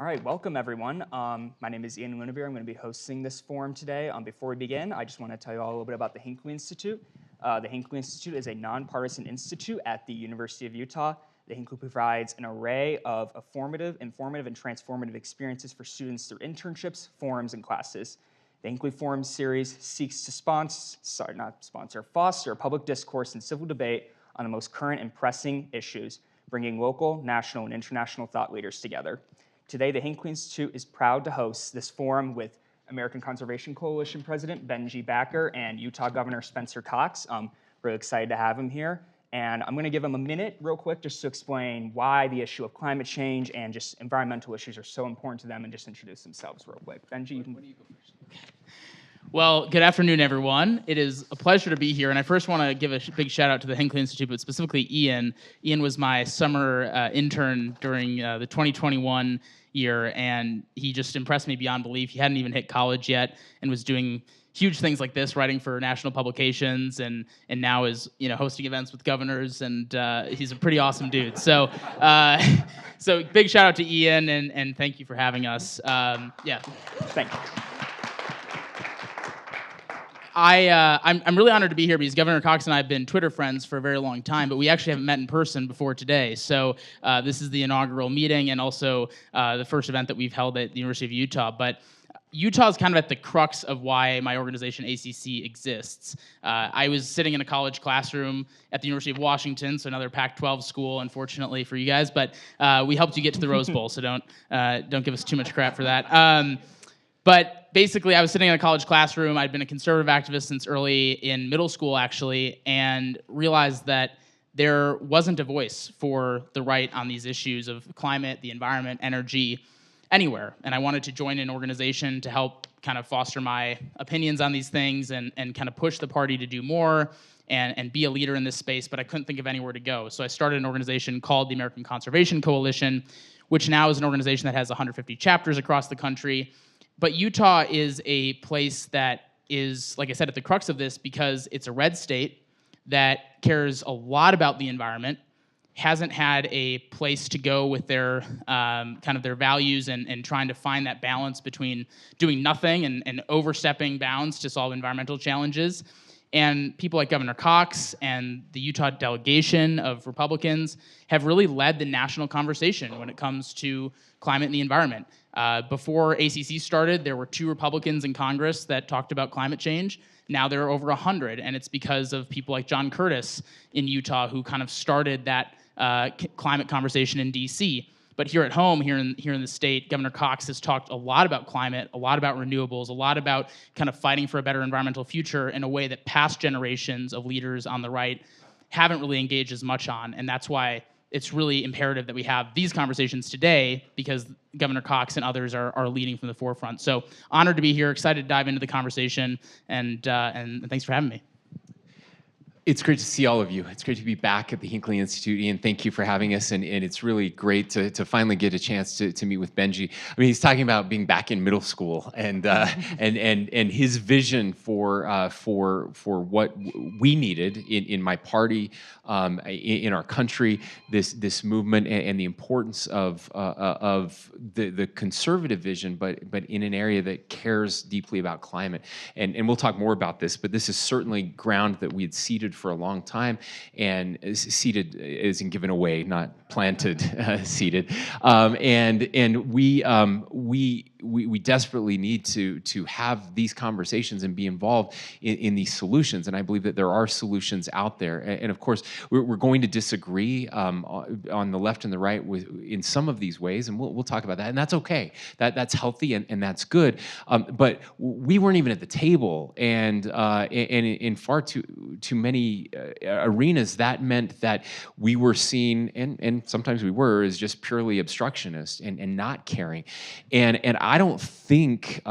All right, welcome everyone. My name is Ian Lunevere. I'm going to be hosting this forum today. Before we begin, I just want to tell you all a little bit about the Hinckley Institute. The Hinckley Institute is a nonpartisan institute at the University of Utah. The Hinckley provides an array of informative, and transformative experiences for students through internships, forums, and classes. The Hinckley Forum series seeks to foster public discourse and civil debate on the most current and pressing issues, bringing local, national, and international thought leaders together. Today, the Hinckley Institute is proud to host this forum with American Conservation Coalition President Benji Backer and Utah Governor Spencer Cox. Really excited to have him here. And I'm going to give him a minute real quick just to explain why the issue of climate change and just environmental issues are so important to them and just introduce themselves real quick. Benji, you can... Well, good afternoon, everyone. It is a pleasure to be here, and I first want to give a big shout-out to the Hinckley Institute, but specifically Ian. Ian was my summer intern during the 2021 year, and he just impressed me beyond belief. He hadn't even hit college yet and was doing huge things like this, writing for national publications, and now is hosting events with governors, and he's a pretty awesome dude. So so big shout-out to Ian, and thank you for having us. Thank you. I'm really honored to be here because Governor Cox and I have been Twitter friends for a very long time, but we actually haven't met in person before today. So this is the inaugural meeting and also the first event that we've held at the University of Utah. But Utah is kind of at the crux of why my organization ACC exists. I was sitting in a college classroom at the University of Washington, so another Pac-12 school, unfortunately for you guys. But we helped you get to the Rose Bowl, so don't give us too much crap for that. But basically, I was sitting in a college classroom. I'd been a conservative activist since early in middle school, actually, and realized that there wasn't a voice for the right on these issues of climate, the environment, energy, anywhere. And I wanted to join an organization to help kind of foster my opinions on these things and kind of push the party to do more and be a leader in this space, but I couldn't think of anywhere to go. So I started an organization called the American Conservation Coalition, which now is an organization that has 150 chapters across the country. But Utah is a place that is, like I said, at the crux of this because it's a red state that cares a lot about the environment, hasn't had a place to go with their kind of their values and trying to find that balance between doing nothing and overstepping bounds to solve environmental challenges. And people like Governor Cox and the Utah delegation of Republicans have really led the national conversation when it comes to climate and the environment. Before ACC started, there were 2 Republicans in Congress that talked about climate change. Now there are over 100, and it's because of people like John Curtis in Utah who kind of started that climate conversation in D.C. But here at home, here in the state, Governor Cox has talked a lot about climate, a lot about renewables, a lot about kind of fighting for a better environmental future in a way that past generations of leaders on the right haven't really engaged as much on. And that's why it's really imperative that we have these conversations today because Governor Cox and others are leading from the forefront. So honored to be here, excited to dive into the conversation, and thanks for having me. It's great to see all of you. It's great to be back at the Hinckley Institute. Ian, thank you for having us, and it's really great to finally get a chance to meet with Benji. I mean, he's talking about being back in middle school and his vision for what we needed in my party, in our country, this movement and the importance of the conservative vision, but in an area that cares deeply about climate. And we'll talk more about this, but this is certainly ground that we had seeded for a long time, and seeded is in given away, not planted, seeded, and we desperately need to have these conversations and be involved in these solutions. And I believe that there are solutions out there. And of course, we're going to disagree on the left and the right in some of these ways, and we'll talk about that. And that's okay. That's healthy and that's good. But we weren't even at the table, and in far too many arenas, that meant that we were seen, and sometimes we were, as just purely obstructionist and not caring. And I don't think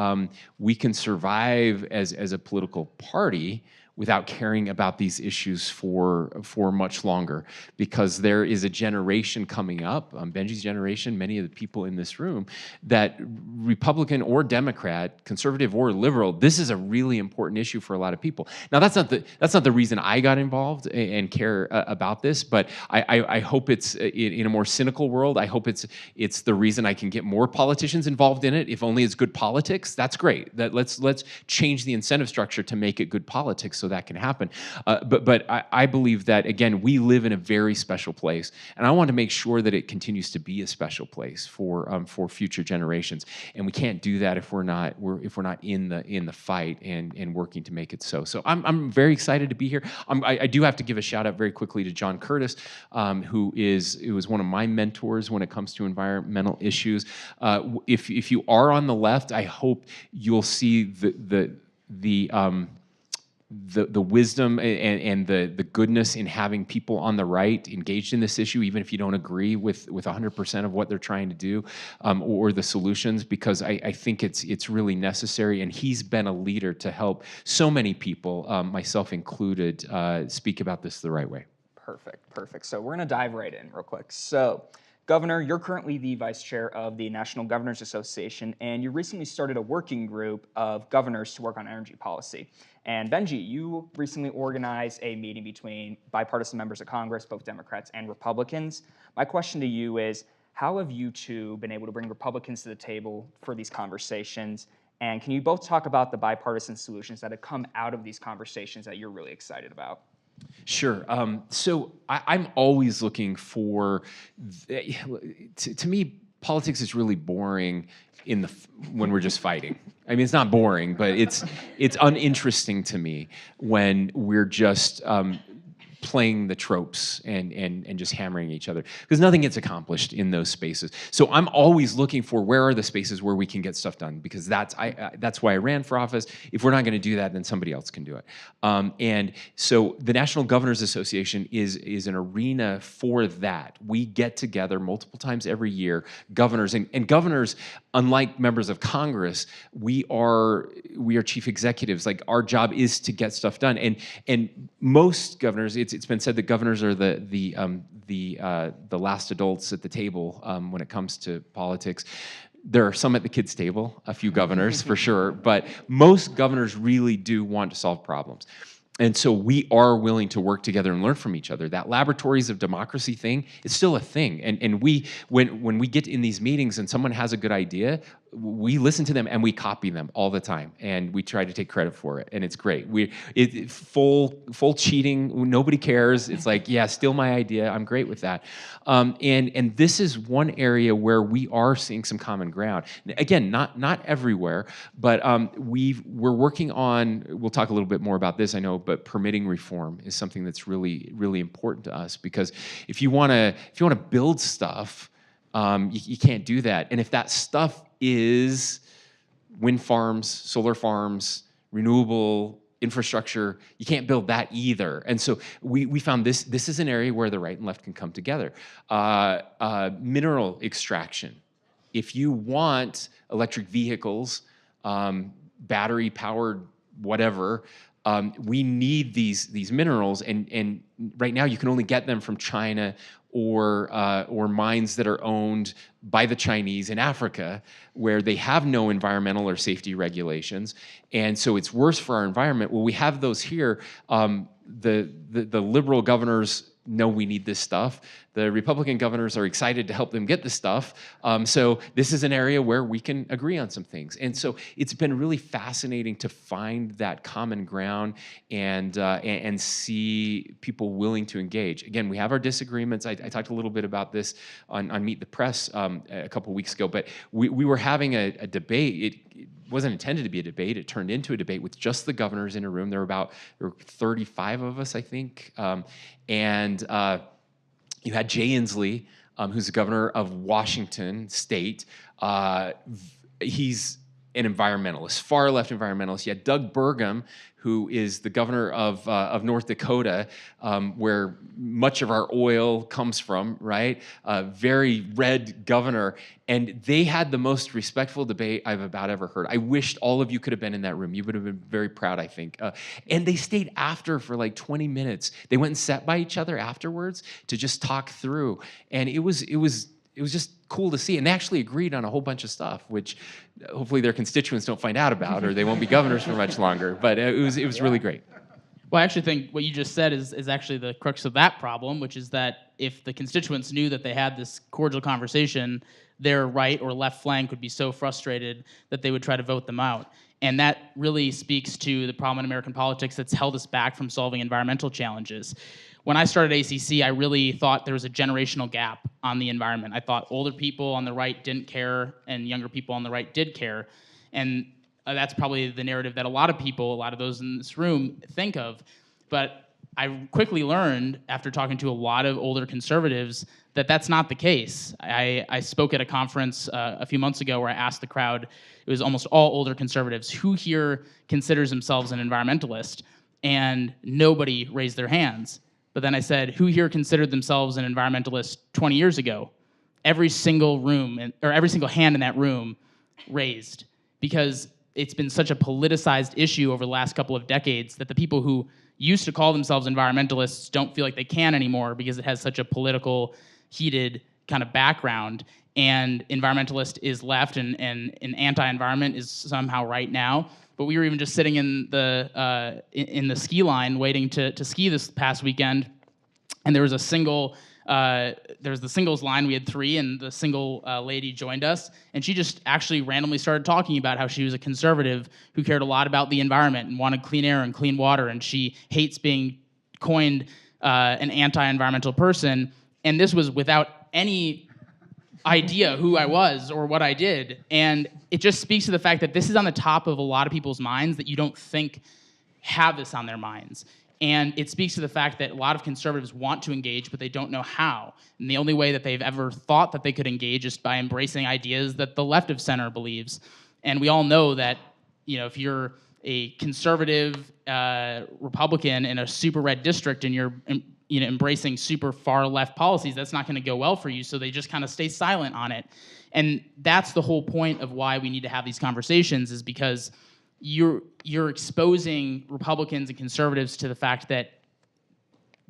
we can survive as a political party without caring about these issues for much longer, because there is a generation coming up, Benji's generation, many of the people in this room, that Republican or Democrat, conservative or liberal, this is a really important issue for a lot of people. Now, that's not the reason I got involved and care about this, but I hope it's in a more cynical world. I hope it's the reason I can get more politicians involved in it. If only it's good politics, that's great. Let's change the incentive structure to make it good politics so that can happen. But I believe that, again, we live in a very special place, and I want to make sure that it continues to be a special place for future generations. And we can't do that if we're not in the fight and working to make it so. So I'm very excited to be here. I do have to give a shout out very quickly to John Curtis, who was one of my mentors when it comes to environmental issues. If you are on the left, I hope you'll see the wisdom and the goodness in having people on the right engaged in this issue, even if you don't agree with 100% of what they're trying to do, or the solutions, because I think it's really necessary. And he's been a leader to help so many people, myself included, speak about this the right way. Perfect. So we're going to dive right in real quick. So, Governor, you're currently the vice chair of the National Governors Association, and you recently started a working group of governors to work on energy policy. And Benji, you recently organized a meeting between bipartisan members of Congress, both Democrats and Republicans. My question to you is, how have you two been able to bring Republicans to the table for these conversations? And can you both talk about the bipartisan solutions that have come out of these conversations that you're really excited about? Sure. So I'm always looking for, to me, politics is really boring when we're just fighting. I mean, it's not boring, but it's uninteresting to me when we're just playing the tropes and just hammering each other, because nothing gets accomplished in those spaces. So I'm always looking for, where are the spaces where we can get stuff done, because that's why I ran for office. If we're not going to do that, then somebody else can do it. And so the National Governors Association is an arena for that. We get together multiple times every year, governors, and governors, unlike members of Congress, we are chief executives. Like, our job is to get stuff done. And most governors, it's been said that governors are the last adults at the table when it comes to politics. There are some at the kids' table, a few governors for sure, but most governors really do want to solve problems. And so we are willing to work together and learn from each other. That laboratories of democracy thing is still a thing. And when we get in these meetings and someone has a good idea, we listen to them and we copy them all the time, and we try to take credit for it, and it's great. Full cheating, nobody cares. It's like, yeah, steal my idea. I'm great with that. And this is one area where we are seeing some common ground. Again, not everywhere, but we're working on. We'll talk a little bit more about this, I know, but permitting reform is something that's really, really important to us, because if you want to build stuff, you can't do that. And if that stuff is wind farms, solar farms, renewable infrastructure, you can't build that either. And so we found this is an area where the right and left can come together. Mineral extraction. If you want electric vehicles, battery powered, whatever, we need these minerals, and right now you can only get them from China or mines that are owned by the Chinese in Africa, where they have no environmental or safety regulations, and so it's worse for our environment. Well, we have those here. The liberal governors know we need this stuff. The Republican governors are excited to help them get this stuff. So this is an area where we can agree on some things. And so it's been really fascinating to find that common ground and see people willing to engage. Again, we have our disagreements. I talked a little bit about this on Meet the Press a couple weeks ago, but we were having a debate. It wasn't intended to be a debate. It turned into a debate with just the governors in a room. There were 35 of us, I think. You had Jay Inslee, who's the governor of Washington State. He's an environmentalist, far left environmentalist. You had Doug Burgum, who is the governor of North Dakota, where much of our oil comes from, right? Very red governor. And they had the most respectful debate I've about ever heard. I wished all of you could have been in that room. You would have been very proud, I think. And they stayed after for like 20 minutes. They went and sat by each other afterwards to just talk through. And it was just cool to see. And they actually agreed on a whole bunch of stuff, which hopefully their constituents don't find out about, or they won't be governors for much longer. But it was really great. Well, I actually think what you just said is actually the crux of that problem, which is that if the constituents knew that they had this cordial conversation, their right or left flank would be so frustrated that they would try to vote them out. And that really speaks to the problem in American politics that's held us back from solving environmental challenges. When I started ACC, I really thought there was a generational gap on the environment. I thought older people on the right didn't care and younger people on the right did care. And that's probably the narrative that a lot of people, a lot of those in this room think of. But I quickly learned, after talking to a lot of older conservatives, that that's not the case. I spoke at a conference a few months ago where I asked the crowd, it was almost all older conservatives, who here considers themselves an environmentalist? And nobody raised their hands. But then I said, who here considered themselves an environmentalist 20 years ago? Every single hand in that room raised, because it's been such a politicized issue over the last couple of decades that the people who used to call themselves environmentalists don't feel like they can anymore because it has such a political, heated kind of background. And environmentalist is left, and anti-environment is somehow right now. But we were even just sitting in the ski line waiting to ski this past weekend, and there was a single. There was the singles line. We had three, and the single lady joined us, and she just actually randomly started talking about how she was a conservative who cared a lot about the environment and wanted clean air and clean water, and she hates being coined an anti-environmental person. And this was without any idea who I was or what I did. And it just speaks to the fact that this is on the top of a lot of people's minds that you don't think have this on their minds. And it speaks to the fact that a lot of conservatives want to engage, but they don't know how. And the only way that they've ever thought that they could engage is by embracing ideas that the left of center believes. And we all know that, if you're a conservative Republican in a super red district and you're embracing super far left policies, that's not going to go well for you. So they just kind of stay silent on it. And that's the whole point of why we need to have these conversations, is because you're exposing Republicans and conservatives to the fact that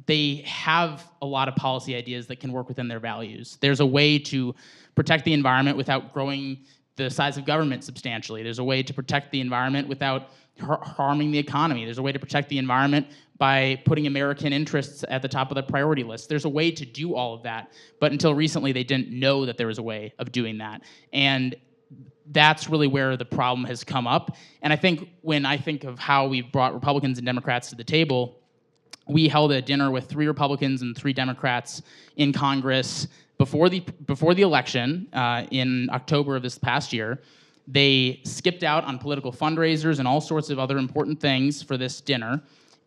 they have a lot of policy ideas that can work within their values. There's a way to protect the environment without growing the size of government substantially. There's a way to protect the environment without harming the economy. There's a way to protect the environment by putting American interests at the top of the priority list. There's a way to do all of that, but until recently they didn't know that there was a way of doing that. And that's really where the problem has come up. And I think when I think of how we've brought Republicans and Democrats to the table, we held a dinner with 3 Republicans and 3 Democrats in Congress before the election in October of this past year. They skipped out on political fundraisers and all sorts of other important things for this dinner.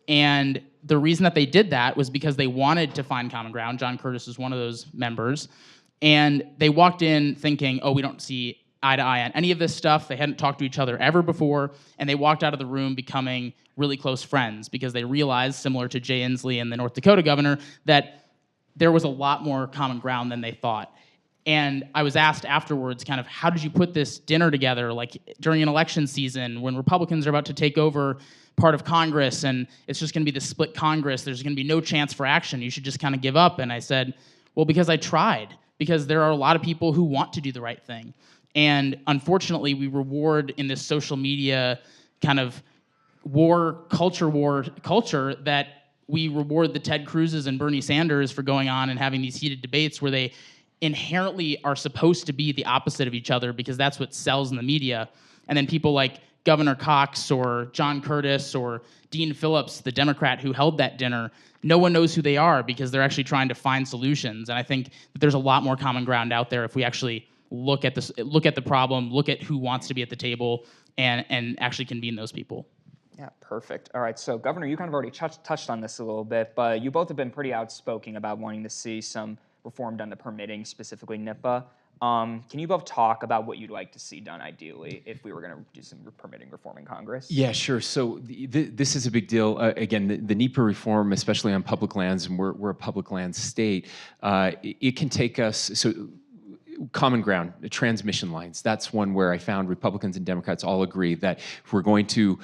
And the reason that they did that was because they wanted to find common ground. John Curtis is one of those members. And they walked in thinking, we don't see eye to eye on any of this stuff. They hadn't talked to each other ever before, and they walked out of the room becoming really close friends because they realized, similar to Jay Inslee and the North Dakota governor, that there was a lot more common ground than they thought. And I was asked afterwards, kind of, how did you put this dinner together, like during an election season when Republicans are about to take over part of Congress and it's just going to be the split Congress, there's going to be no chance for action, you should just kind of give up. And I said, well, because I tried, because there are a lot of people who want to do the right thing. And unfortunately, we reward in this social media kind of war culture that we reward the Ted Cruzes and Bernie Sanders for going on and having these heated debates where they inherently are supposed to be the opposite of each other because that's what sells in the media. And then people like Governor Cox or John Curtis or Dean Phillips, the Democrat who held that dinner, no one knows who they are because they're actually trying to find solutions. And I think that there's a lot more common ground out there if we actually look at the problem, look at who wants to be at the table, and actually convene those people. Yeah, perfect. All right, so Governor, you kind of already touched on this a little bit, but you both have been pretty outspoken about wanting to see some reform done to permitting, specifically NIPA. Can you both talk about what you'd like to see done ideally if we were going to do some permitting reform in Congress? Yeah, sure. So this is a big deal. Again, the NEPA reform, especially on public lands, and we're a public land state, it can take us, so common ground, the transmission lines. That's one where I found Republicans and Democrats all agree that if we're going to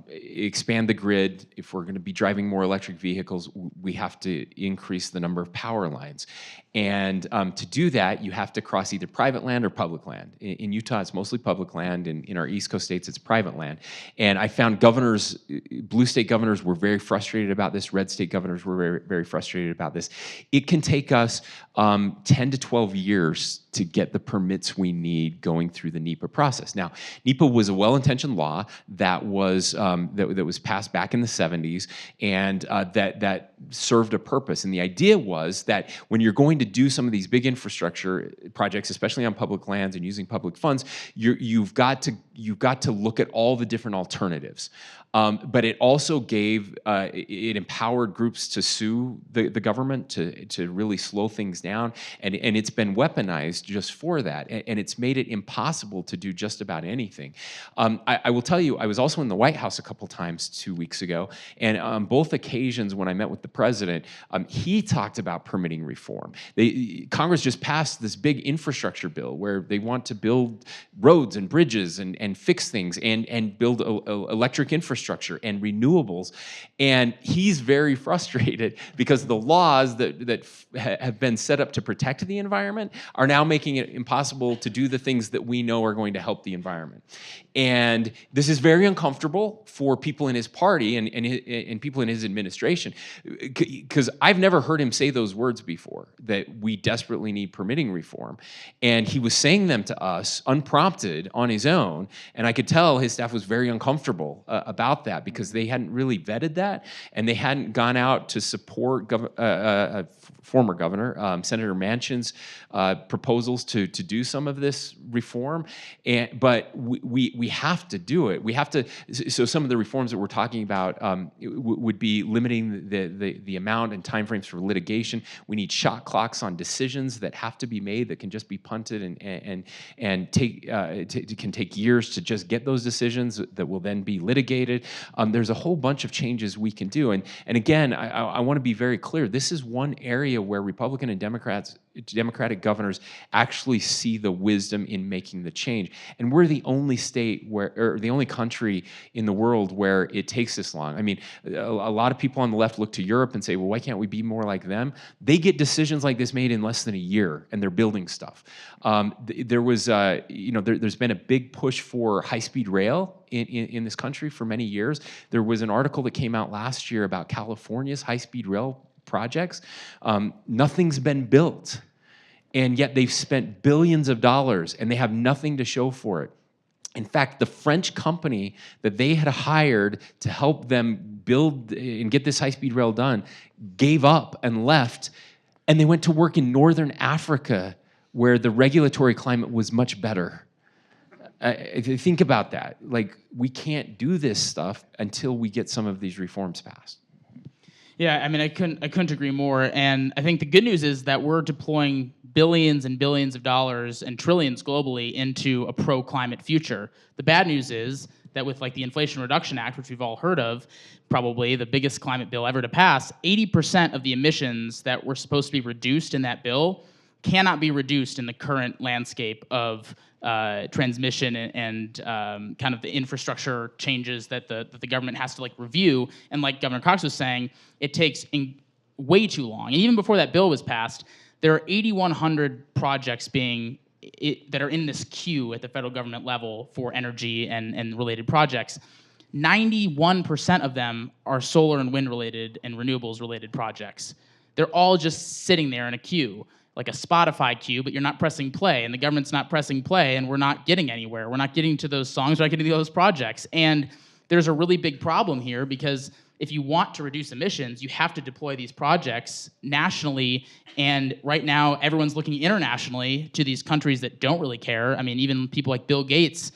expand the grid, if we're going to be driving more electric vehicles, we have to increase the number of power lines. And to do that, you have to cross either private land or public land. In Utah, it's mostly public land. In our East Coast states, it's private land. And I found governors, blue state governors were very frustrated about this. Red state governors were very, very frustrated about this. It can take us 10 to 12 years to get the permits we need going through the NEPA process. Now, NEPA was a well-intentioned law that was that was passed back in the 70s, and that served a purpose. And the idea was that when you're going to do some of these big infrastructure projects, especially on public lands and using public funds, you've got to look at all the different alternatives. But it also it empowered groups to sue the government to really slow things down, and it's been weaponized just for that, and it's made it impossible to do just about anything. I will tell you, I was also in the White House a couple times 2 weeks ago, and on both occasions when I met with the president, he talked about permitting reform. Congress just passed this big infrastructure bill where they want to build roads and bridges and fix things and build electric infrastructure and renewables, and he's very frustrated because the laws that have been set up to protect the environment are now making it impossible to do the things that we know are going to help the environment. And this is very uncomfortable for people in his party and people in his administration, because I've never heard him say those words before, that we desperately need permitting reform. And he was saying them to us unprompted on his own, and I could tell his staff was very uncomfortable about that because they hadn't really vetted that, and they hadn't gone out to support former governor, Senator Manchin's proposals to do some of this reform. But we have to do it. We have to. So some of the reforms that we're talking about would be limiting the amount and timeframes for litigation. We need shot clocks on decisions that have to be made that can just be punted and can take years to just get those decisions that will then be litigated. There's a whole bunch of changes we can do. And again, I want to be very clear. This is one area where Republican and Democratic governors actually see the wisdom in making the change. And we're the only state or the only country in the world where it takes this long. I mean, a lot of people on the left look to Europe and say, well, why can't we be more like them? They get decisions like this made in less than a year, and they're building stuff. There's been a big push for high-speed rail in this country for many years. There was an article that came out last year about California's high-speed rail projects. Nothing's been built, and yet they've spent billions of dollars, and they have nothing to show for it. In fact, the French company that they had hired to help them build and get this high-speed rail done gave up and left, and they went to work in northern Africa where the regulatory climate was much better. Think about that. Like, we can't do this stuff until we get some of these reforms passed. Yeah, I mean, I couldn't agree more. And I think the good news is that we're deploying billions and billions of dollars and trillions globally into a pro-climate future. The bad news is that with like the Inflation Reduction Act, which we've all heard of, probably the biggest climate bill ever to pass, 80% of the emissions that were supposed to be reduced in that bill cannot be reduced in the current landscape of transmission and kind of the infrastructure changes that the government has to like review. And like Governor Cox was saying, it takes way too long. And even before that bill was passed, there are 8,100 projects that are in this queue at the federal government level for energy and related projects. 91% of them are solar and wind related and renewables related projects. They're all just sitting there in a queue, like a Spotify queue, but you're not pressing play, and the government's not pressing play, and we're not getting anywhere. We're not getting to those songs, we're not getting to those projects. And there's a really big problem here, because if you want to reduce emissions, you have to deploy these projects nationally, and right now everyone's looking internationally to these countries that don't really care. I mean, even people like Bill Gates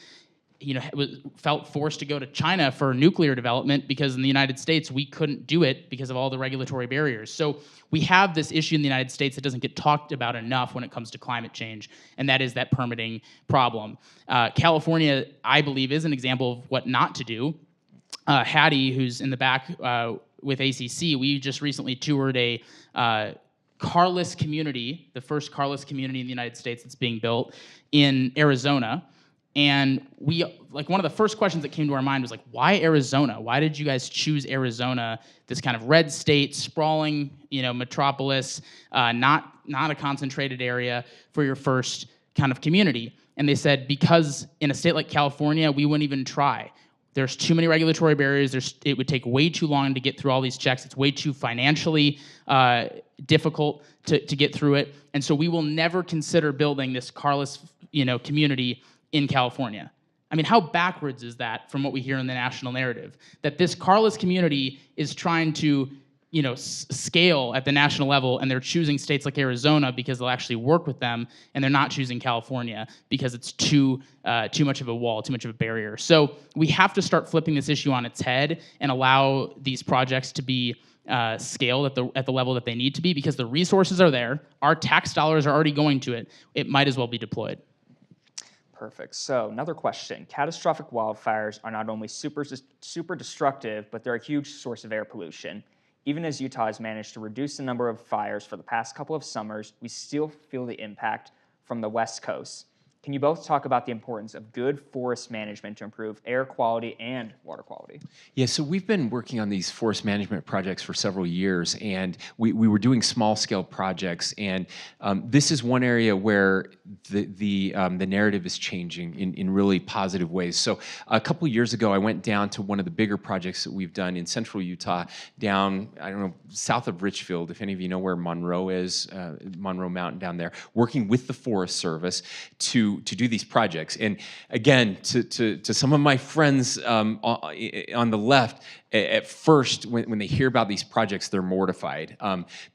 felt forced to go to China for nuclear development because in the United States we couldn't do it because of all the regulatory barriers. So we have this issue in the United States that doesn't get talked about enough when it comes to climate change, and that is that permitting problem. California, I believe, is an example of what not to do. Hattie, who's in the back with ACC, we just recently toured a carless community, the first carless community in the United States that's being built in Arizona. And one of the first questions that came to our mind was like, why Arizona? Why did you guys choose Arizona, this kind of red state, sprawling, metropolis, not a concentrated area for your first kind of community? And they said, because in a state like California, we wouldn't even try. There's too many regulatory barriers. It would take way too long to get through all these checks. It's way too financially difficult to get through it. And so we will never consider building this carless, community in California. I mean, how backwards is that from what we hear in the national narrative? That this carless community is trying to, scale at the national level, and they're choosing states like Arizona because they'll actually work with them, and they're not choosing California because it's too much of a wall, too much of a barrier. So we have to start flipping this issue on its head and allow these projects to be scaled at the level that they need to be, because the resources are there. Our tax dollars are already going to it. It might as well be deployed. Perfect. So another question. Catastrophic wildfires are not only super destructive, but they're a huge source of air pollution. Even as Utah has managed to reduce the number of fires for the past couple of summers, we still feel the impact from the West Coast. Can you both talk about the importance of good forest management to improve air quality and water quality? Yeah, so we've been working on these forest management projects for several years, and we were doing small-scale projects, and this is one area where the narrative is changing in really positive ways. So a couple of years ago, I went down to one of the bigger projects that we've done in central Utah, down, south of Richfield, if any of you know where Monroe is, Monroe Mountain down there, working with the Forest Service to do these projects. And again, to some of my friends on the left, at first, when they hear about these projects, they're mortified.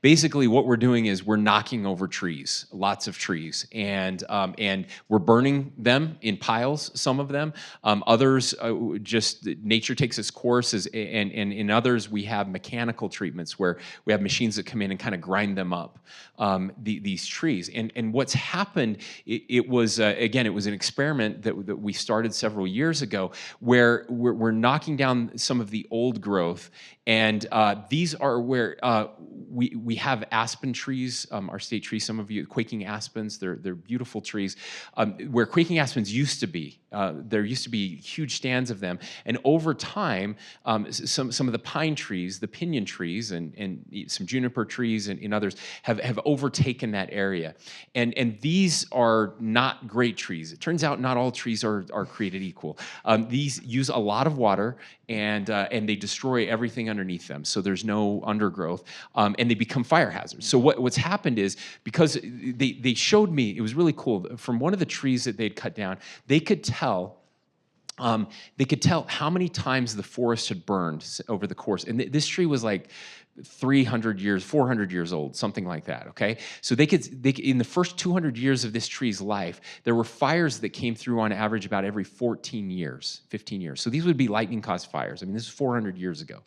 Basically, what we're doing is we're knocking over trees, lots of trees, and we're burning them in piles, some of them. Others, just nature takes its course, and in others, we have mechanical treatments where we have machines that come in and kind of grind them up, these trees. And what's happened, it was, again, it was an experiment that we started several years ago, where we're knocking down some of the old growth, and these are where we have aspen trees, our state trees. Some of you, quaking aspens, they're beautiful trees. Where quaking aspens used to be, there used to be huge stands of them, and over time, some of the pine trees, the pinyon trees, and some juniper trees, and others have overtaken that area, and these are not great trees. It turns out not all trees are created equal. These use a lot of water, and they destroy everything underneath them, so there's no undergrowth, and they become fire hazards. So what's happened is, because they showed me, it was really cool, from one of the trees that they'd cut down, they could tell how many times the forest had burned over the course. And this tree was like 300 years, 400 years old, something like that, okay? So they could in the first 200 years of this tree's life, there were fires that came through on average about every 14 years, 15 years. So these would be lightning-caused fires. I mean, this is 400 years ago.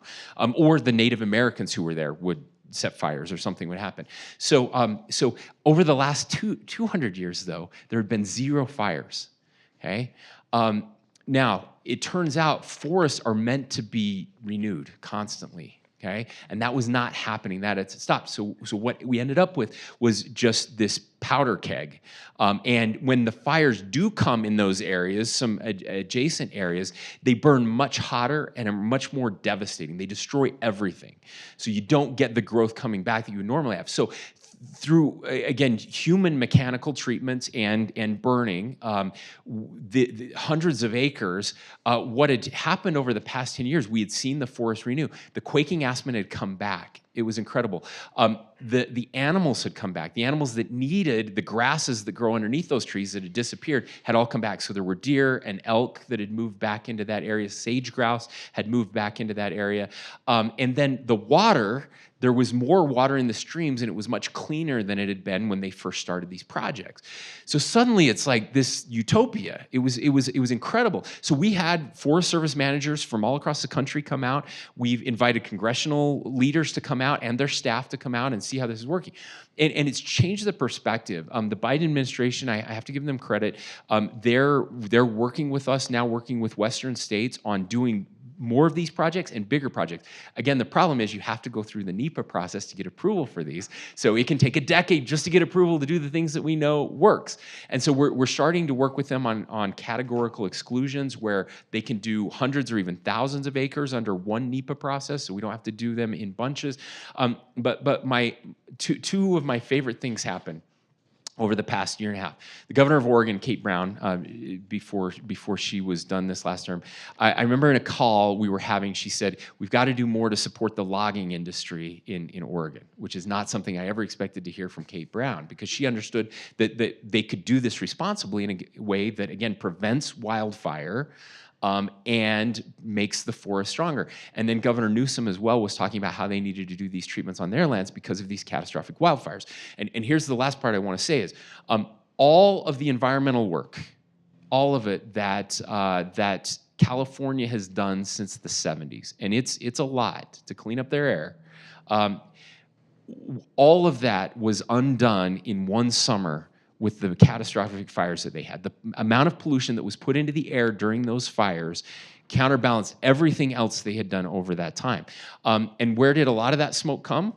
Or the Native Americans who were there would set fires, or something would happen. So over the last 200 years, though, there had been 0 fires, okay? Now, it turns out forests are meant to be renewed constantly. Okay, and that was not happening. That had stopped. So what we ended up with was just this powder keg. And when the fires do come in those areas, some adjacent areas, they burn much hotter and are much more devastating. They destroy everything. So you don't get the growth coming back that you would normally have. So through, again, human mechanical treatments and burning, the hundreds of acres, what had happened over the past 10 years, we had seen the forest renew. The quaking aspen had come back, It was incredible. The animals had come back. The animals that needed the grasses that grow underneath those trees that had disappeared had all come back. So there were deer and elk that had moved back into that area. Sage grouse had moved back into that area. And then the water, there was more water in the streams, and it was much cleaner than it had been when they first started these projects. So suddenly it's like this utopia. It was incredible. So we had Forest Service managers from all across the country come out. We've invited congressional leaders to come out and their staff to come out and see how this is working. And it's changed the perspective. The Biden administration, I have to give them credit. They're working with us now, working with Western states on doing more of these projects and bigger projects. Again, the problem is you have to go through the NEPA process to get approval for these. So it can take a decade just to get approval to do the things that we know works. And so we're starting to work with them on categorical exclusions where they can do hundreds or even thousands of acres under one NEPA process, so we don't have to do them in bunches. But my two of my favorite things happen over the past year and a half. The governor of Oregon, Kate Brown, before she was done this last term, I remember in a call we were having, she said, we've got to do more to support the logging industry in Oregon, which is not something I ever expected to hear from Kate Brown, because she understood that they could do this responsibly in a way that, again, prevents wildfire, and makes the forest stronger. And then Governor Newsom as well was talking about how they needed to do these treatments on their lands because of these catastrophic wildfires. And here's the last part I want to say is, all of the environmental work, all of it that California has done since the 70s, and it's a lot to clean up their air, all of that was undone in one summer with the catastrophic fires that they had. The amount of pollution that was put into the air during those fires counterbalanced everything else they had done over that time. And where did a lot of that smoke come?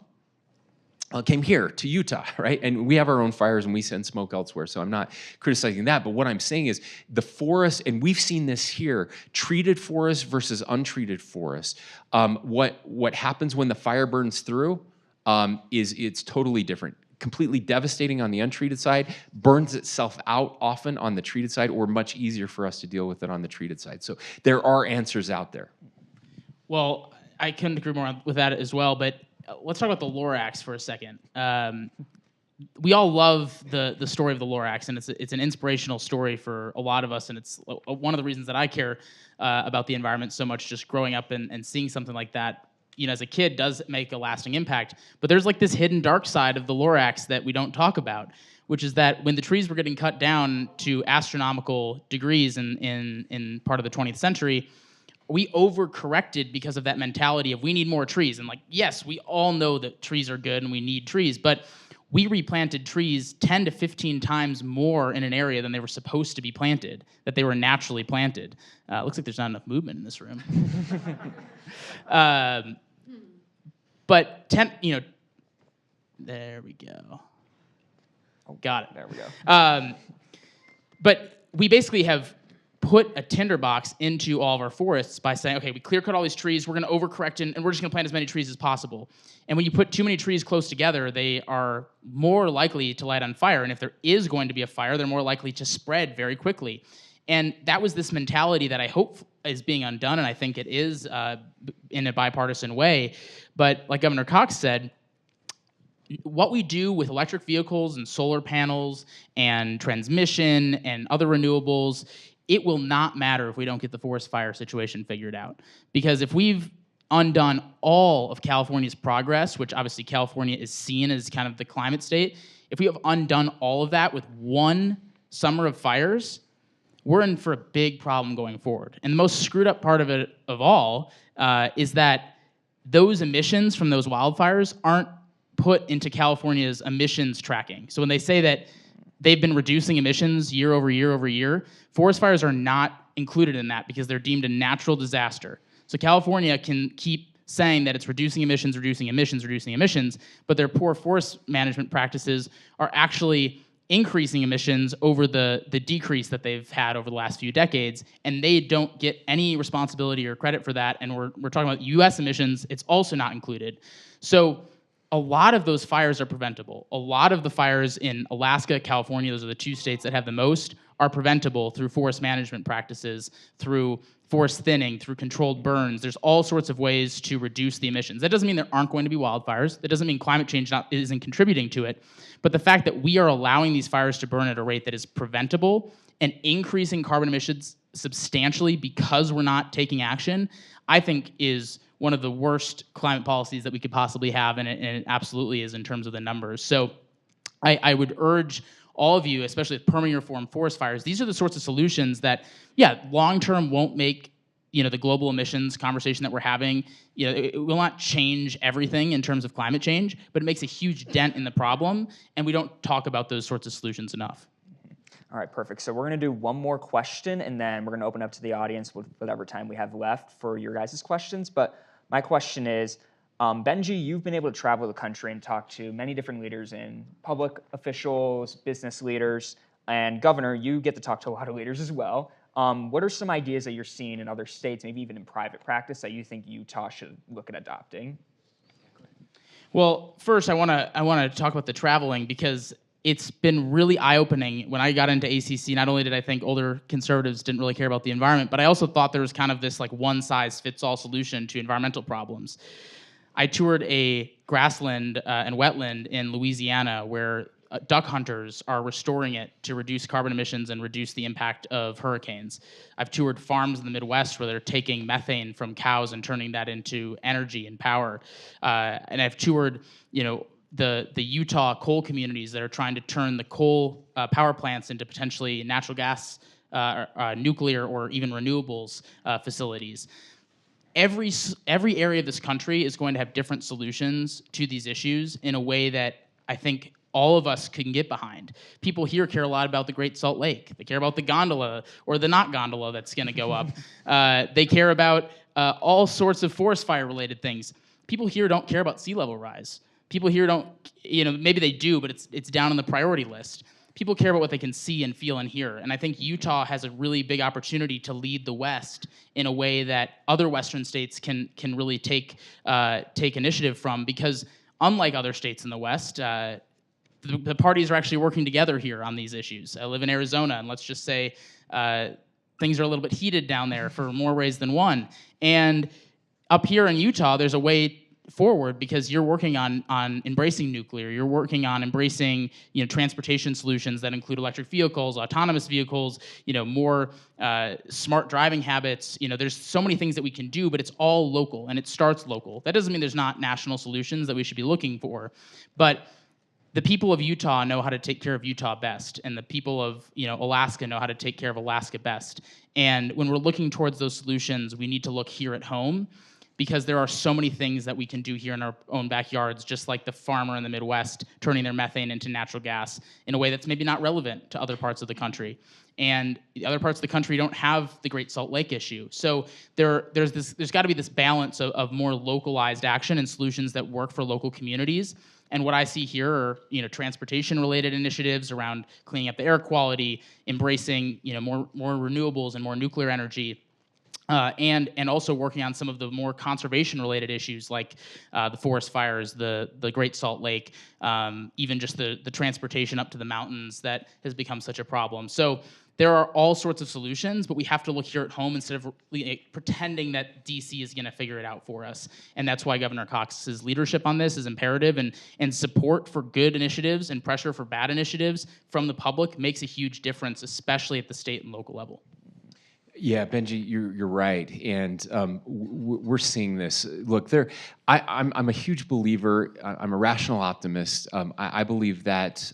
It came here to Utah, right? And we have our own fires and we send smoke elsewhere, so I'm not criticizing that. But what I'm saying is the forest, and we've seen this here, treated forests versus untreated forests. What happens when the fire burns through is it's totally different. Completely devastating on the untreated side, burns itself out often on the treated side, or much easier for us to deal with it on the treated side. So there are answers out there. Well, I couldn't agree more with that as well, but let's talk about the Lorax for a second. We all love the story of the Lorax, and it's an inspirational story for a lot of us, and it's one of the reasons that I care about the environment so much, just growing up and seeing something like that, you know, as a kid, does make a lasting impact. But there's like this hidden dark side of the Lorax that we don't talk about, which is that when the trees were getting cut down to astronomical degrees in part of the 20th century, we overcorrected because of that mentality of we need more trees. And like, yes, we all know that trees are good and we need trees, but we replanted trees 10 to 15 times more in an area than they were supposed to be planted, that they were naturally planted. Looks like there's not enough movement in this room. But there we go. Got it. There we go. But we basically have put a tinderbox into all of our forests by saying, okay, we clear cut all these trees, we're going to overcorrect, and we're just going to plant as many trees as possible. And when you put too many trees close together, they are more likely to light on fire. And if there is going to be a fire, they're more likely to spread very quickly. And that was this mentality that I hope is being undone, and I think it is in a bipartisan way. But like Governor Cox said, what we do with electric vehicles and solar panels and transmission and other renewables, it will not matter if we don't get the forest fire situation figured out. Because if we've undone all of California's progress, which obviously California is seen as kind of the climate state, if we have undone all of that with one summer of fires, we're in for a big problem going forward. And the most screwed up part of it of all is that those emissions from those wildfires aren't put into California's emissions tracking. So when they say that they've been reducing emissions year over year over year, forest fires are not included in that because they're deemed a natural disaster. So California can keep saying that it's reducing emissions, but their poor forest management practices are actually increasing emissions over the decrease that they've had over the last few decades, and they don't get any responsibility or credit for that. And we're talking about U.S. emissions, it's also not included. So a lot of those fires are preventable. A lot of the fires in Alaska, California, those are the two states that have the most, are preventable through forest management practices, through forest thinning, through controlled burns. There's all sorts of ways to reduce the emissions. That doesn't mean there aren't going to be wildfires. That doesn't mean climate change isn't contributing to it. But the fact that we are allowing these fires to burn at a rate that is preventable and increasing carbon emissions substantially because we're not taking action, I think is one of the worst climate policies that we could possibly have, and it absolutely is in terms of the numbers. So I would urge all of you, especially with permitting reform, forest fires, these are the sorts of solutions that, yeah, long-term won't make the global emissions conversation that we're having, it will not change everything in terms of climate change, but it makes a huge dent in the problem, and we don't talk about those sorts of solutions enough. All right, perfect. So we're going to do one more question, and then we're going to open up to the audience with whatever time we have left for your guys' questions. But my question is, Benji, you've been able to travel the country and talk to many different leaders in public officials, business leaders, and Governor, you get to talk to a lot of leaders as well. What are some ideas that you're seeing in other states, maybe even in private practice, that you think Utah should look at adopting? Well, first, I want to talk about the traveling, because it's been really eye-opening. When I got into ACC, not only did I think older conservatives didn't really care about the environment, but I also thought there was kind of this like one-size-fits-all solution to environmental problems. I toured a grassland and wetland in Louisiana where duck hunters are restoring it to reduce carbon emissions and reduce the impact of hurricanes. I've toured farms in the Midwest where they're taking methane from cows and turning that into energy and power. And I've toured, the Utah coal communities that are trying to turn the coal power plants into potentially natural gas, nuclear, or even renewables facilities. Every area of this country is going to have different solutions to these issues in a way that I think all of us can get behind. People here care a lot about the Great Salt Lake. They care about the gondola or the not gondola that's going to go up. They care about all sorts of forest fire related things. People here don't care about sea level rise. People here don't, maybe they do, but it's down on the priority list. People care about what they can see and feel and hear. And I think Utah has a really big opportunity to lead the West in a way that other Western states can really take initiative from, because unlike other states in the West, the parties are actually working together here on these issues. I live in Arizona, and let's just say things are a little bit heated down there for more ways than one. And up here in Utah, there's a way forward because you're working on embracing nuclear. You're working on embracing transportation solutions that include electric vehicles, autonomous vehicles, more smart driving habits. There's so many things that we can do, but it's all local, and it starts local. That doesn't mean there's not national solutions that we should be looking for, but the people of Utah know how to take care of Utah best, and the people of Alaska know how to take care of Alaska best. And when we're looking towards those solutions, we need to look here at home, because there are so many things that we can do here in our own backyards, just like the farmer in the Midwest turning their methane into natural gas in a way that's maybe not relevant to other parts of the country. And the other parts of the country don't have the Great Salt Lake issue. So there's got to be this balance of more localized action and solutions that work for local communities. And what I see here are, transportation-related initiatives around cleaning up the air quality, embracing, more renewables and more nuclear energy, and also working on some of the more conservation-related issues like the forest fires, the Great Salt Lake, even just the transportation up to the mountains that has become such a problem. So there are all sorts of solutions, but we have to look here at home instead of pretending that DC is going to figure it out for us. And that's why Governor Cox's leadership on this is imperative, and support for good initiatives and pressure for bad initiatives from the public makes a huge difference, especially at the state and local level. Yeah, Benji, you're right, and we're seeing this. Look, I'm a huge believer. I'm a rational optimist. I believe that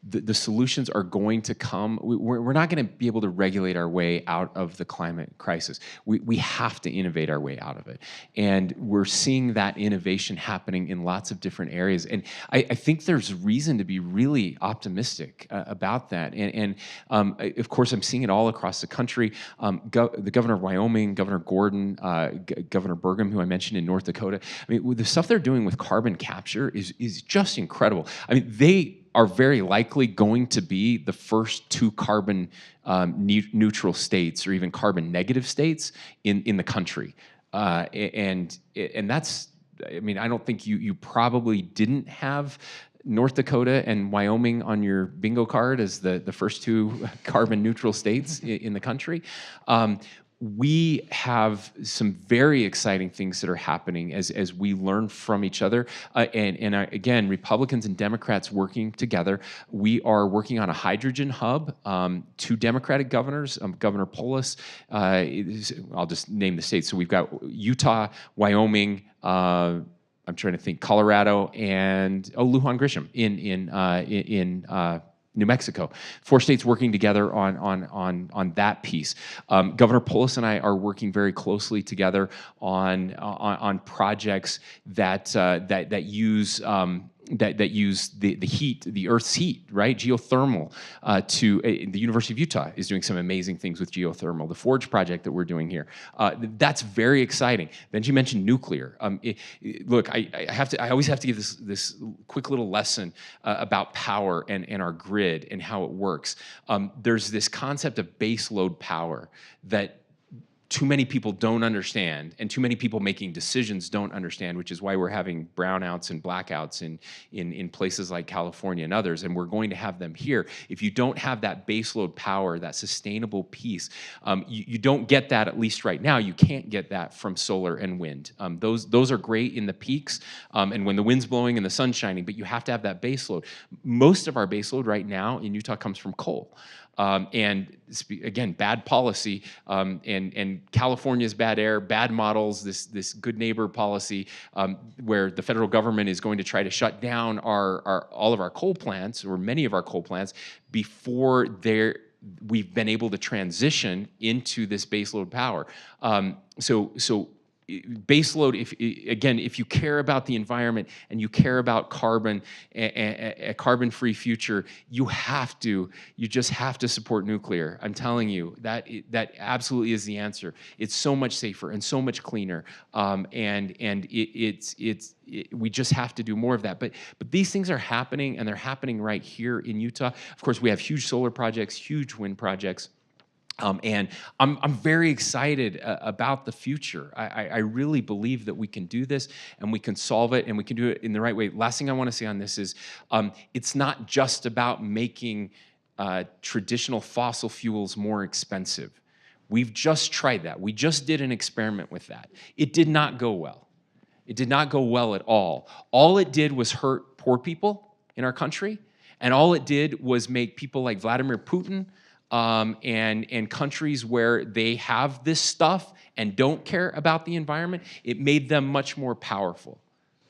the solutions are going to come. We're not going to be able to regulate our way out of the climate crisis. We have to innovate our way out of it, and we're seeing that innovation happening in lots of different areas. And I think there's reason to be really optimistic about that. And of course, I'm seeing it all across the country. The governor of Wyoming, Governor Gordon, Governor Burgum, who I mentioned in North Dakota. I mean, the stuff they're doing with carbon capture is just incredible. I mean, they are very likely going to be the first two carbon neutral states, or even carbon negative states in the country, and that's I mean, I don't think you probably didn't have North Dakota and Wyoming on your bingo card as the first two carbon neutral states in the country. We have some very exciting things that are happening as we learn from each other. Again, Republicans and Democrats working together. We are working on a hydrogen hub. Two Democratic governors, Governor Polis, I'll just name the states. So we've got Utah, Wyoming, I'm trying to think, Colorado, and Lujan Grisham in New Mexico. 4 states working together on that piece. Governor Polis and I are working very closely together on projects that use the heat, the Earth's heat, right? Geothermal. The University of Utah is doing some amazing things with geothermal. The Forge project that we're doing here, that's very exciting. Benji mentioned nuclear. Look, I always have to give this quick little lesson about power and our grid and how it works. There's this concept of base load power that too many people don't understand, and too many people making decisions don't understand, which is why we're having brownouts and blackouts in places like California and others, and we're going to have them here. If you don't have that baseload power, that sustainable piece, you don't get that, at least right now. You can't get that from solar and wind. Those are great in the peaks and when the wind's blowing and the sun's shining, but you have to have that baseload. Most of our baseload right now in Utah comes from coal. And again, bad policy, and California's bad air, bad models, this good neighbor policy, where the federal government is going to try to shut down all of our coal plants, or many of our coal plants, before we've been able to transition into this baseload power. So baseload, if you care about the environment and you care about carbon, a carbon-free future, you just have to support nuclear. I'm telling you, that absolutely is the answer. It's so much safer and so much cleaner, we just have to do more of that. But these things are happening, and they're happening right here in Utah. Of course, we have huge solar projects, huge wind projects. And I'm very excited about the future. I really believe that we can do this, and we can solve it, and we can do it in the right way. Last thing I want to say on this is, it's not just about making traditional fossil fuels more expensive. We've just tried that. We just did an experiment with that. It did not go well. It did not go well at all. All it did was hurt poor people in our country, and all it did was make people like Vladimir Putin and countries where they have this stuff and don't care about the environment, it made them much more powerful,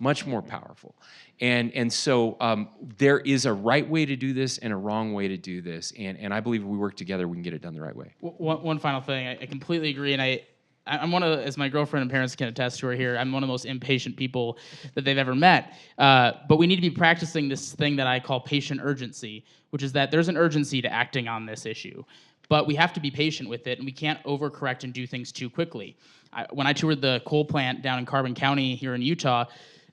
much more powerful. And so there is a right way to do this and a wrong way to do this. And I believe if we work together, we can get it done the right way. One final thing, I completely agree, and I'm one of, as my girlfriend and parents can attest to her here, I'm one of the most impatient people that they've ever met. But we need to be practicing this thing that I call patient urgency, which is that there's an urgency to acting on this issue. But we have to be patient with it, and we can't overcorrect and do things too quickly. When I toured the coal plant down in Carbon County here in Utah,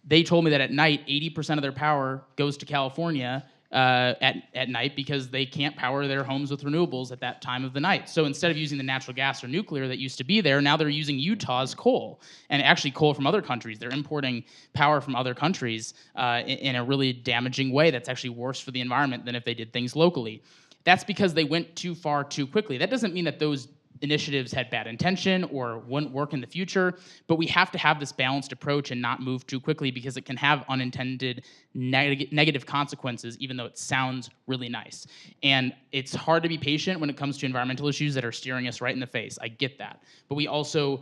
they told me that at night, 80% of their power goes to California at night because they can't power their homes with renewables at that time of the night. So instead of using the natural gas or nuclear that used to be there, now they're using Utah's coal, and actually coal from other countries. They're importing power from other countries in a really damaging way that's actually worse for the environment than if they did things locally. That's because they went too far too quickly. That doesn't mean that those initiatives had bad intention or wouldn't work in the future, but we have to have this balanced approach and not move too quickly, because it can have unintended negative consequences, even though it sounds really nice. And it's hard to be patient when it comes to environmental issues that are staring us right in the face. I get that. But we also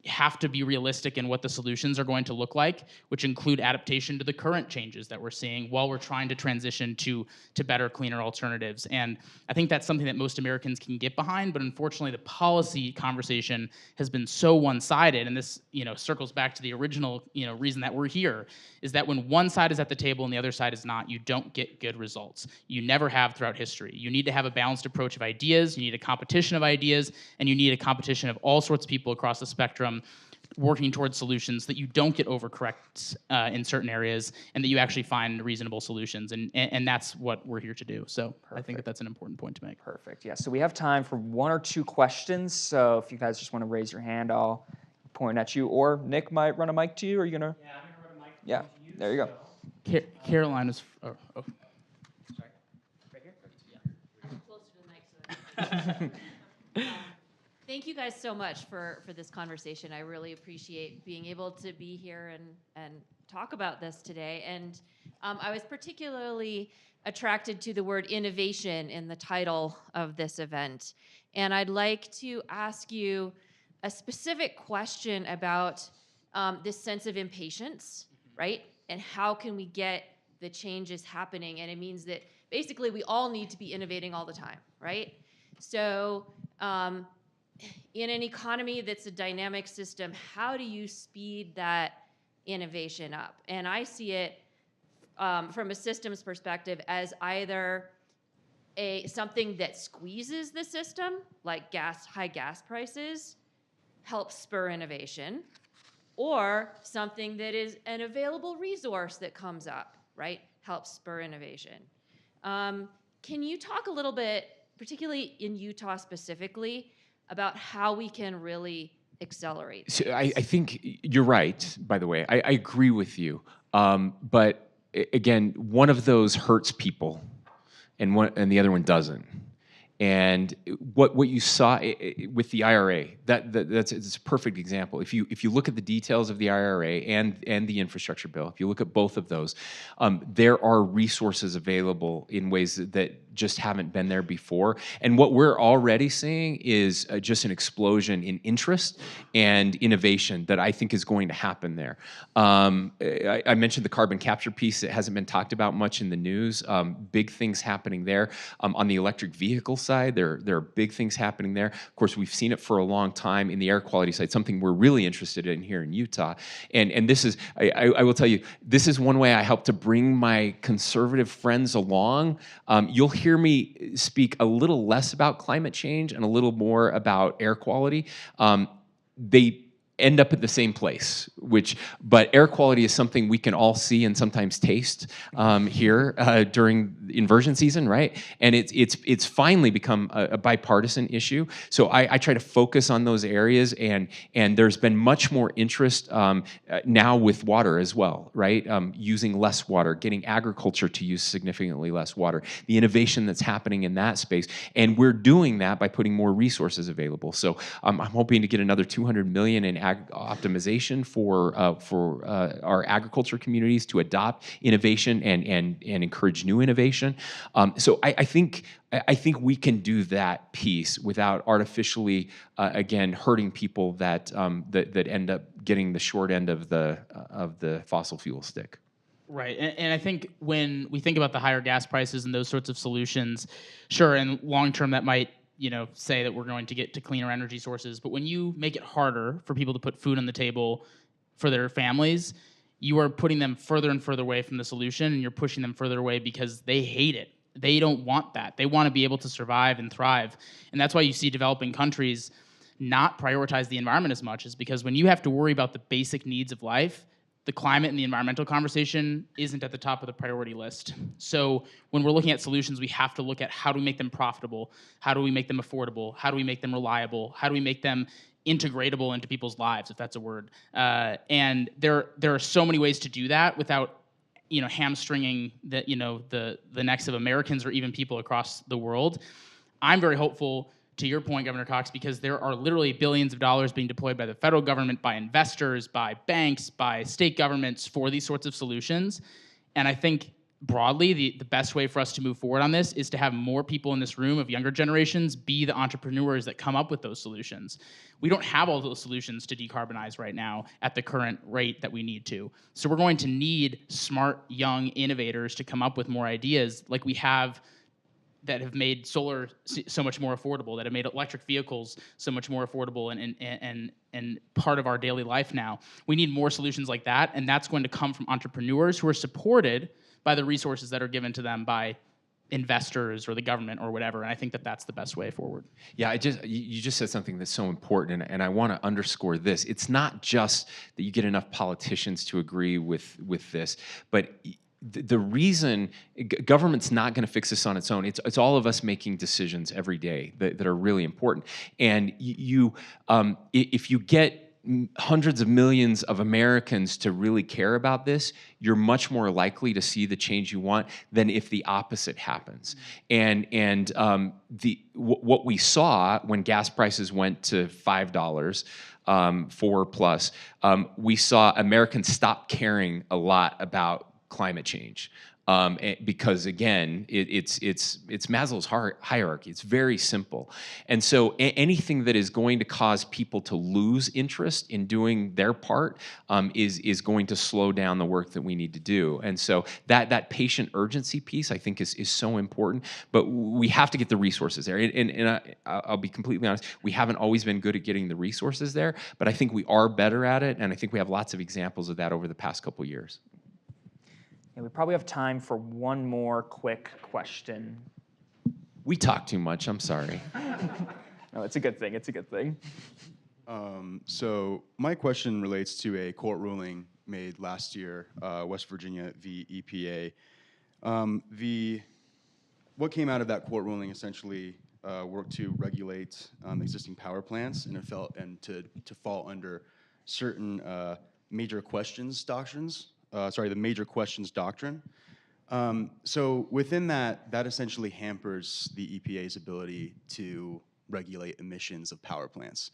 have to be realistic in what the solutions are going to look like, which include adaptation to the current changes that we're seeing while we're trying to transition to better, cleaner alternatives. And I think that's something that most Americans can get behind, but unfortunately the policy conversation has been so one-sided, and this circles back to the original reason that we're here, is that when one side is at the table and the other side is not, you don't get good results. You never have throughout history. You need to have a balanced approach of ideas, you need a competition of ideas, and you need a competition of all sorts of people across the spectrum working towards solutions, that you don't get overcorrect in certain areas, and that you actually find reasonable solutions. And that's what we're here to do. So perfect. I think that's an important point to make. Perfect. Yeah. So we have time for 1 or 2 questions. So if you guys just want to raise your hand, I'll point at you. Or Nick might run a mic to you. Are you gonna? Yeah, I'm gonna run Yeah, there you go. Caroline was. Sorry, right here. Closer to the mic. Thank you guys so much for this conversation. I really appreciate being able to be here and talk about this today. And I was particularly attracted to the word innovation in the title of this event. And I'd like to ask you a specific question about this sense of impatience, right? And how can we get the changes happening? And it means that basically we all need to be innovating all the time, right? So in an economy that's a dynamic system, how do you speed that innovation up? And I see it from a systems perspective as either something that squeezes the system, like high gas prices, helps spur innovation, or something that is an available resource that comes up, right, helps spur innovation. Can you talk a little bit, particularly in Utah specifically, about how we can really accelerate So things? I think you're right, by the way. I agree with you. But again, one of those hurts people and the other one doesn't. And what you saw with the IRA, that's it's a perfect example. If you look at the details of the IRA and the infrastructure bill, if you look at both of those, there are resources available in ways that just haven't been there before. And what we're already seeing is just an explosion in interest and innovation that I think is going to happen there. I mentioned the carbon capture piece that hasn't been talked about much in the news. Big things happening there. On the electric vehicle side, there are big things happening there. Of course, we've seen it for a long time in the air quality side, something we're really interested in here in Utah. And this is, I will tell you, this is one way I help to bring my conservative friends along. You'll hear me speak a little less about climate change and a little more about air quality. They end up at the same place, but air quality is something we can all see and sometimes taste here during inversion season, right? And it's finally become a bipartisan issue. So I try to focus on those areas, and there's been much more interest now with water as well, right? Using less water, getting agriculture to use significantly less water, the innovation that's happening in that space, and we're doing that by putting more resources available. So I'm hoping to get another $200 million in optimization for our agriculture communities to adopt innovation and encourage new innovation. So I think we can do that piece without artificially again hurting people that end up getting the short end of the fossil fuel stick. Right, and I think when we think about the higher gas prices and those sorts of solutions, sure, in long term that might say that we're going to get to cleaner energy sources. But when you make it harder for people to put food on the table for their families, you are putting them further and further away from the solution, and you're pushing them further away because they hate it. They don't want that. They want to be able to survive and thrive. And that's why you see developing countries not prioritize the environment as much, is because when you have to worry about the basic needs of life, the climate and the environmental conversation isn't at the top of the priority list. So when we're looking at solutions, we have to look at how do we make them profitable? How do we make them affordable? How do we make them reliable? How do we make them integratable into people's lives, if that's a word? And there are so many ways to do that without hamstringing the necks of Americans or even people across the world. I'm very hopeful, to your point, Governor Cox, because there are literally billions of dollars being deployed by the federal government, by investors, by banks, by state governments for these sorts of solutions. And I think broadly, the best way for us to move forward on this is to have more people in this room of younger generations be the entrepreneurs that come up with those solutions. We don't have all those solutions to decarbonize right now at the current rate that we need to. So we're going to need smart, young innovators to come up with more ideas like we have that have made solar so much more affordable, that have made electric vehicles so much more affordable and part of our daily life now. We need more solutions like that, and that's going to come from entrepreneurs who are supported by the resources that are given to them by investors or the government or whatever, and I think that that's the best way forward. Yeah, you just said something that's so important, and I want to underscore this. It's not just that you get enough politicians to agree with this, but the reason government's not going to fix this on its own, it's all of us making decisions every day that are really important. And if you get hundreds of millions of Americans to really care about this, you're much more likely to see the change you want than if the opposite happens. What we saw when gas prices went to $5, 4 plus, we saw Americans stop caring a lot about climate change. Because again, it's Maslow's hierarchy. It's very simple, and so anything that is going to cause people to lose interest in doing their part is going to slow down the work that we need to do. And so that patient urgency piece, I think, is so important. But we have to get the resources there. And I'll be completely honest, we haven't always been good at getting the resources there, but I think we are better at it, and I think we have lots of examples of that over the past couple years. And we probably have time for one more quick question. We talk too much. I'm sorry. No, it's a good thing. It's a good thing. So my question relates to a court ruling made last year, West Virginia v. EPA. What came out of that court ruling essentially worked to regulate existing power plants, and to fall under certain major questions doctrines. The major questions doctrine. So within that essentially hampers the EPA's ability to regulate emissions of power plants.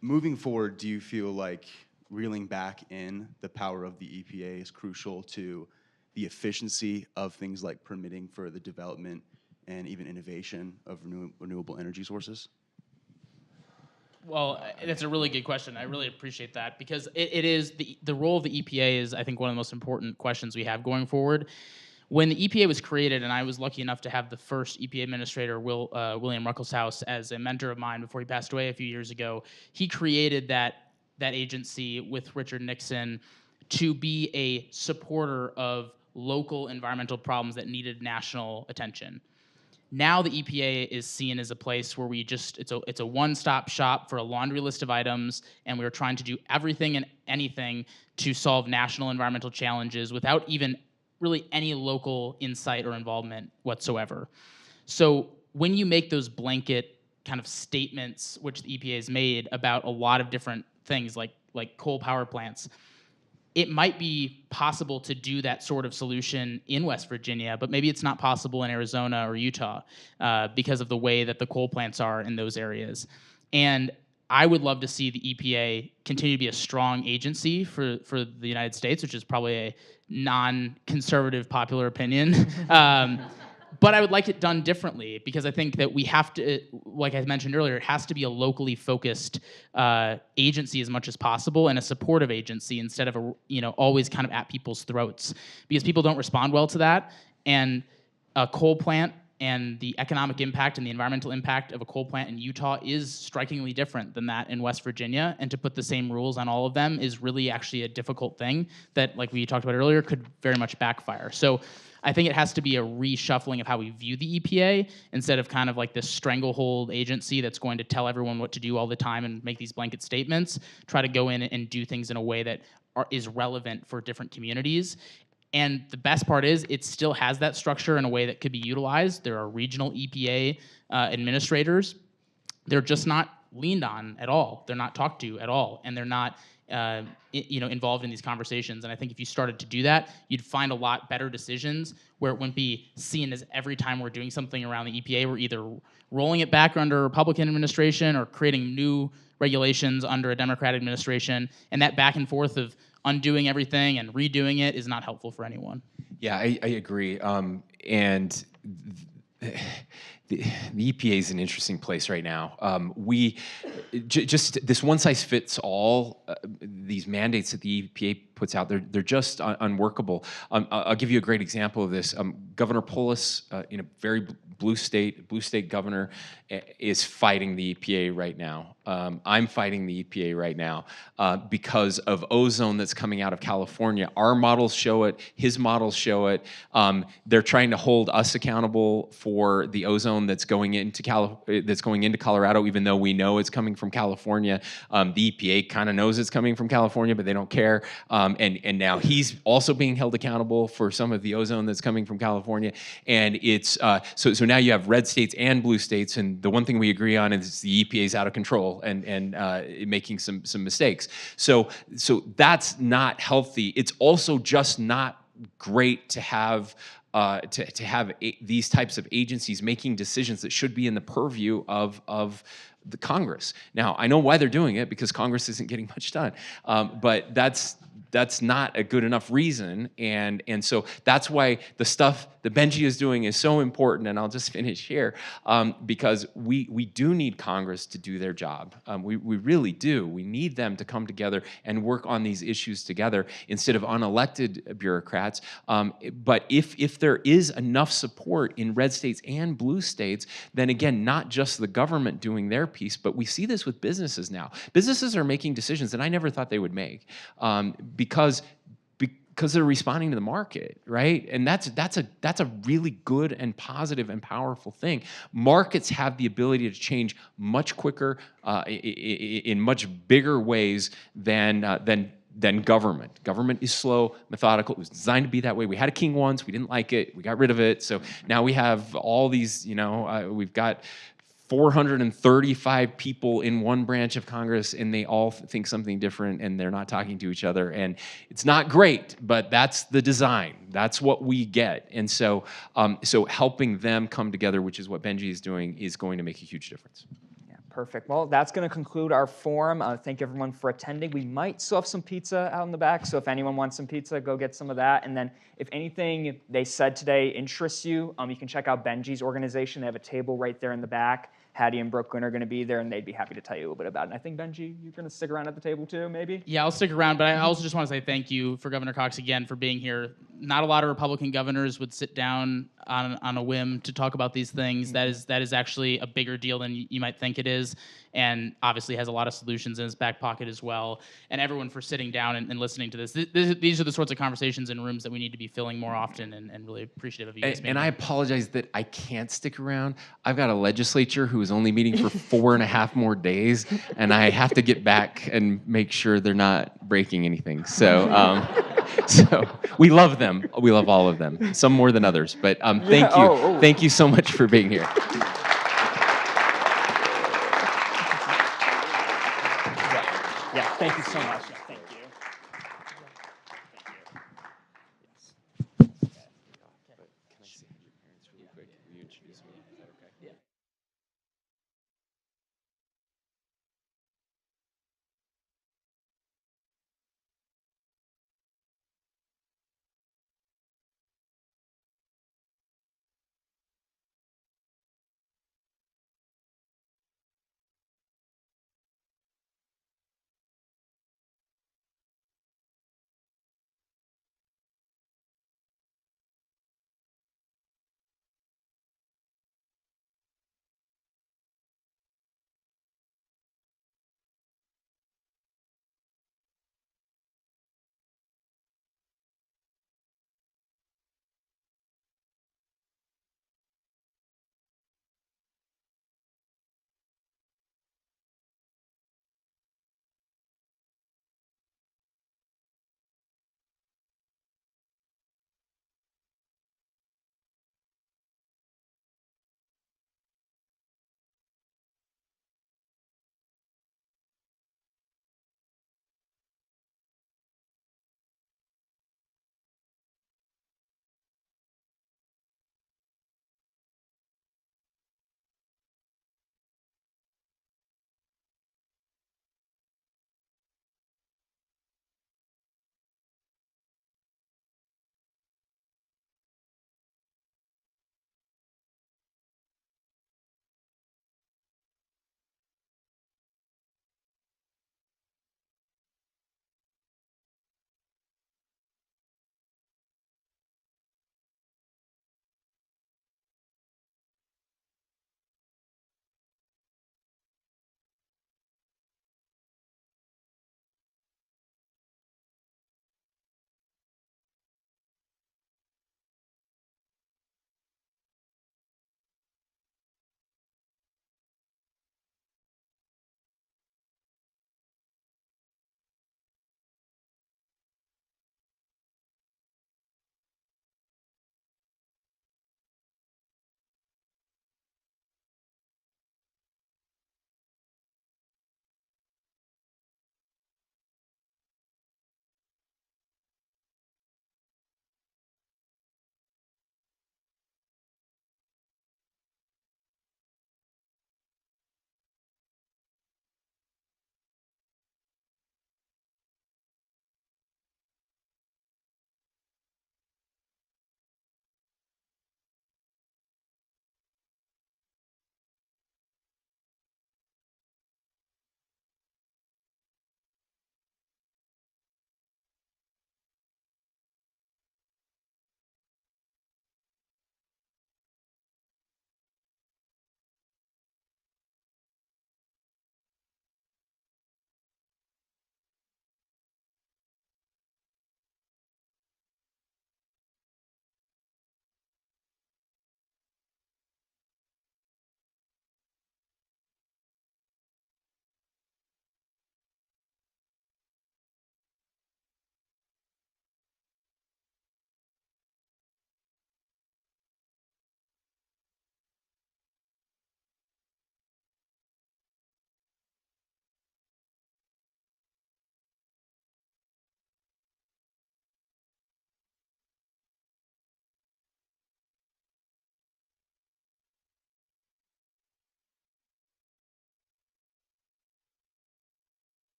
Moving forward, do you feel like reeling back in the power of the EPA is crucial to the efficiency of things like permitting for the development and even innovation of renewable energy sources? Well, that's a really good question. I really appreciate that, because it is the role of the EPA is, I think, one of the most important questions we have going forward. When the EPA was created, and I was lucky enough to have the first EPA administrator, William Ruckelshaus, as a mentor of mine before he passed away a few years ago, he created that agency with Richard Nixon to be a supporter of local environmental problems that needed national attention. Now the EPA is seen as a place where it's a one-stop shop for a laundry list of items, and we're trying to do everything and anything to solve national environmental challenges without even really any local insight or involvement whatsoever. So when you make those blanket kind of statements, which the EPA has made about a lot of different things like coal power plants, it might be possible to do that sort of solution in West Virginia, but maybe it's not possible in Arizona or Utah because of the way that the coal plants are in those areas. And I would love to see the EPA continue to be a strong agency for the United States, which is probably a non-conservative popular opinion. But I would like it done differently, because I think that we have to, like I mentioned earlier, it has to be a locally focused agency as much as possible, and a supportive agency instead of always kind of at people's throats, because people don't respond well to that. And a coal plant and the economic impact and the environmental impact of a coal plant in Utah is strikingly different than that in West Virginia, and to put the same rules on all of them is really actually a difficult thing that, like we talked about earlier, could very much backfire. So I think it has to be a reshuffling of how we view the EPA, instead of kind of like this stranglehold agency that's going to tell everyone what to do all the time and make these blanket statements. Try to go in and do things in a way that is relevant for different communities. And the best part is it still has that structure in a way that could be utilized. There are regional EPA administrators. They're just not leaned on at all. They're not talked to at all, and they're not involved in these conversations. And I think if you started to do that, you'd find a lot better decisions where it wouldn't be seen as every time we're doing something around the EPA, we're either rolling it back under a Republican administration or creating new regulations under a Democratic administration. And that back and forth of undoing everything and redoing it is not helpful for anyone. Yeah, I agree. And the EPA is an interesting place right now. Just this one-size-fits-all, these mandates that the EPA puts out, they're just unworkable. I'll give you a great example of this. Governor Polis, in a very blue state governor, is fighting the EPA right now. I'm fighting the EPA right now because of ozone that's coming out of California. Our models show it. His models show it. They're trying to hold us accountable for the ozone that's going into Colorado, even though we know it's coming from California. The EPA kind of knows it's coming from California, but they don't care. And now he's also being held accountable for some of the ozone that's coming from California. And it's so now you have red states and blue states, and the one thing we agree on is the EPA is out of control and making some mistakes. So that's not healthy. It's also just not great to have these types of agencies making decisions that should be in the purview of the Congress. Now, I know why they're doing it, because Congress isn't getting much done, but that's not a good enough reason, and so that's why the stuff that Benji is doing is so important. And I'll just finish here, because we do need Congress to do their job. We really do. We need them to come together and work on these issues together instead of unelected bureaucrats. But if there is enough support in red states and blue states, then again, not just the government doing their piece, but we see this with businesses now. Businesses are making decisions that I never thought they would make, because they're responding to the market, right? And that's a really good and positive and powerful thing. Markets have the ability to change much quicker, in much bigger ways than government. Government is slow, methodical. It was designed to be that way. We had a king once. We didn't like it. We got rid of it. So now we have all these, we've got 435 people in one branch of Congress, and they all think something different, and they're not talking to each other. And it's not great, but that's the design. That's what we get. And so, so helping them come together, which is what Benji is doing, is going to make a huge difference. Perfect. Well, that's going to conclude our forum. Thank everyone for attending. We might still have some pizza out in the back, so if anyone wants some pizza, go get some of that. And then if anything they said today interests you, you can check out Benji's organization. They have a table right there in the back. Hattie and Brooklyn are going to be there, and they'd be happy to tell you a little bit about it. And I think, Benji, you're going to stick around at the table too, maybe? Yeah, I'll stick around, but I also just want to say thank you for Governor Cox again for being here. Not a lot of Republican governors would sit down on a whim to talk about these things. That is actually a bigger deal than you might think it is, and obviously has a lot of solutions in his back pocket as well. And everyone for sitting down and listening to this. These are the sorts of conversations in rooms that we need to be filling more often, and really appreciative of you guys being And here. I apologize that I can't stick around. I've got a legislature who is only meeting for 4.5 more days, and I have to get back and make sure they're not breaking anything. So, so we love them. We love all of them, some more than others. But thank you. Thank you so much for being here. Yeah, thank you so much.